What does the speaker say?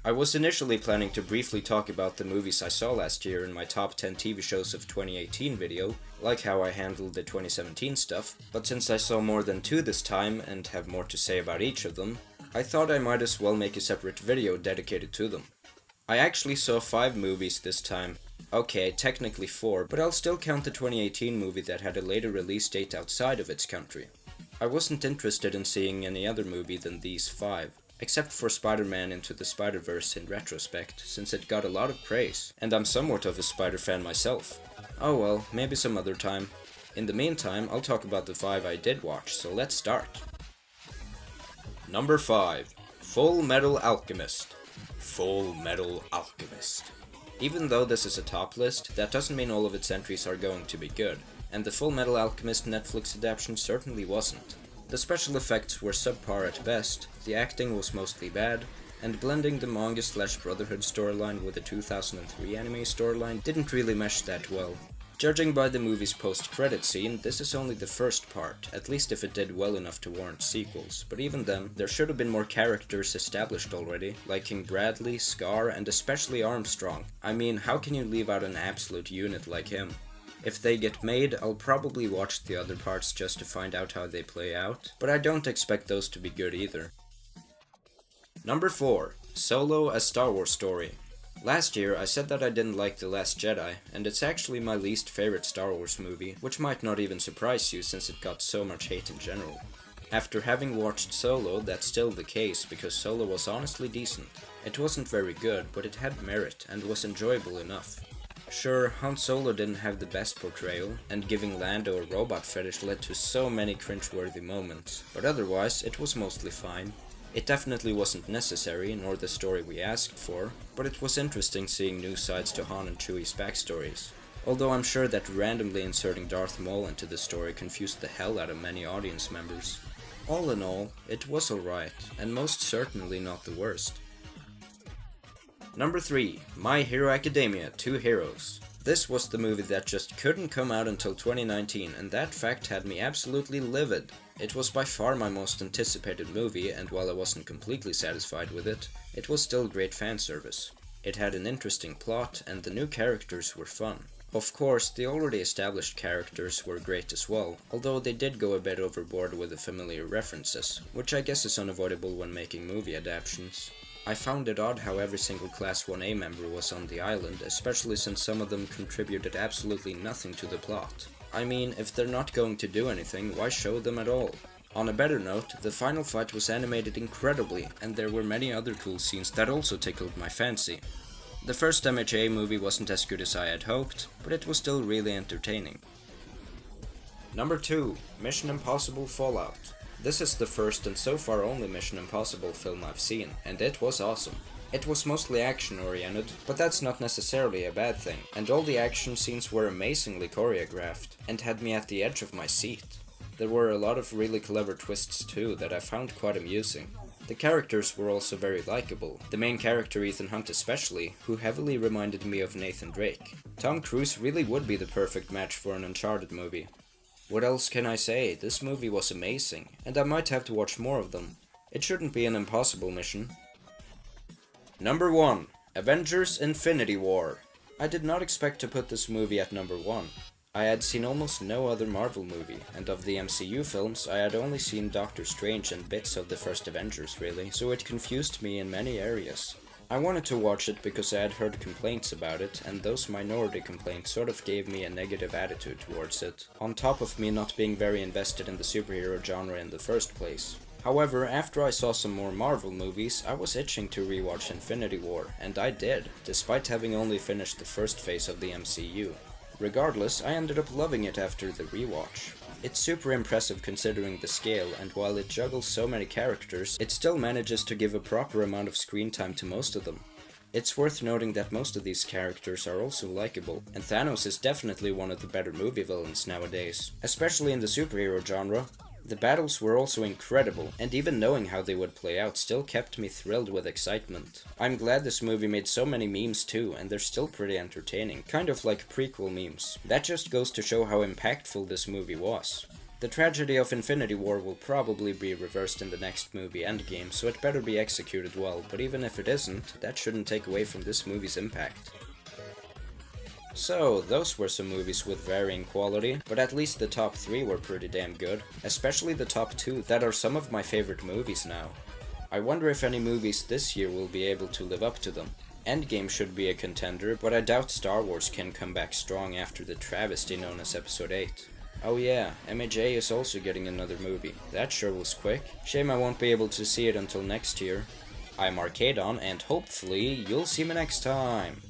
I was initially planning to briefly talk about the movies I saw last year in my top 10 TV shows of 2018 video, like how I handled the 2017 stuff, but since I saw more than 2 this time and have more to say about each of them, I thought I might as well make a separate video dedicated to them. I actually saw 5 movies this time. Okay, technically 4, but I'll still count the 2018 movie that had a later release date outside of its country. I wasn't interested in seeing any other movie than these 5, except for Spider-Man Into the Spider-Verse in retrospect, since it got a lot of praise, and I'm somewhat of a Spider fan myself. Oh well, maybe some other time. In the meantime, I'll talk about the 5 I did watch, so let's start. Number 5. Full Metal Alchemist. Full Metal Alchemist. Even though this is a top list, that doesn't mean all of its entries are going to be good, and the Full Metal Alchemist Netflix adaptation certainly wasn't. The special effects were subpar at best, the acting was mostly bad, and blending the manga/Brotherhood storyline with the 2003 anime storyline didn't really mesh that well. Judging by the movie's post-credit scene, this is only the first part, at least if it did well enough to warrant sequels, but even then, there should have been more characters established already, like King Bradley, Scar, and especially Armstrong. I mean, how can you leave out an absolute unit like him? If they get made, I'll probably watch the other parts just to find out how they play out, but I don't expect those to be good either. Number 4. Solo: A Star Wars Story. Last year, I said that I didn't like The Last Jedi, and it's actually my least favorite Star Wars movie, which might not even surprise you since it got so much hate in general. After having watched Solo, that's still the case, because Solo was honestly decent. It wasn't very good, but it had merit, and was enjoyable enough. Sure, Han Solo didn't have the best portrayal, and giving Lando a robot fetish led to so many cringeworthy moments, but otherwise, it was mostly fine. It definitely wasn't necessary, nor the story we asked for, but it was interesting seeing new sides to Han and Chewie's backstories. Although I'm sure that randomly inserting Darth Maul into the story confused the hell out of many audience members. All in all, it was alright, and most certainly not the worst. Number 3. My Hero Academia: Two Heroes. This was the movie that just couldn't come out until 2019, and that fact had me absolutely livid. It was by far my most anticipated movie, and while I wasn't completely satisfied with it, it was still great fan service. It had an interesting plot, and the new characters were fun. Of course, the already established characters were great as well, although they did go a bit overboard with the familiar references, which I guess is unavoidable when making movie adaptations. I found it odd how every single Class 1A member was on the island, especially since some of them contributed absolutely nothing to the plot. I mean, if they're not going to do anything, why show them at all? On a better note, the final fight was animated incredibly, and there were many other cool scenes that also tickled my fancy. The first MHA movie wasn't as good as I had hoped, but it was still really entertaining. Number 2. Mission Impossible Fallout. This is the first and so far only Mission Impossible film I've seen, and it was awesome. It was mostly action-oriented, but that's not necessarily a bad thing, and all the action scenes were amazingly choreographed, and had me at the edge of my seat. There were a lot of really clever twists too that I found quite amusing. The characters were also very likable, the main character Ethan Hunt especially, who heavily reminded me of Nathan Drake. Tom Cruise really would be the perfect match for an Uncharted movie. What else can I say? This movie was amazing, and I might have to watch more of them. It shouldn't be an impossible mission. Number 1. Avengers Infinity War. I did not expect to put this movie at number 1. I had seen almost no other Marvel movie, and of the MCU films I had only seen Doctor Strange and bits of the first Avengers really, so it confused me in many areas. I wanted to watch it because I had heard complaints about it, and those minority complaints sort of gave me a negative attitude towards it, on top of me not being very invested in the superhero genre in the first place. However, after I saw some more Marvel movies, I was itching to rewatch Infinity War, and I did, despite having only finished the first phase of the MCU. Regardless, I ended up loving it after the rewatch. It's super impressive considering the scale, and while it juggles so many characters, it still manages to give a proper amount of screen time to most of them. It's worth noting that most of these characters are also likable, and Thanos is definitely one of the better movie villains nowadays, especially in the superhero genre. The battles were also incredible, and even knowing how they would play out still kept me thrilled with excitement. I'm glad this movie made so many memes too, and they're still pretty entertaining, kind of like prequel memes. That just goes to show how impactful this movie was. The tragedy of Infinity War will probably be reversed in the next movie, Endgame, so it better be executed well, but even if it isn't, that shouldn't take away from this movie's impact. So, those were some movies with varying quality, but at least the top 3 were pretty damn good, especially the top 2 that are some of my favorite movies now. I wonder if any movies this year will be able to live up to them. Endgame should be a contender, but I doubt Star Wars can come back strong after the travesty known as Episode 8. Oh yeah, MAJ is also getting another movie. That sure was quick. Shame I won't be able to see it until next year. I'm Arcadon, and hopefully you'll see me next time.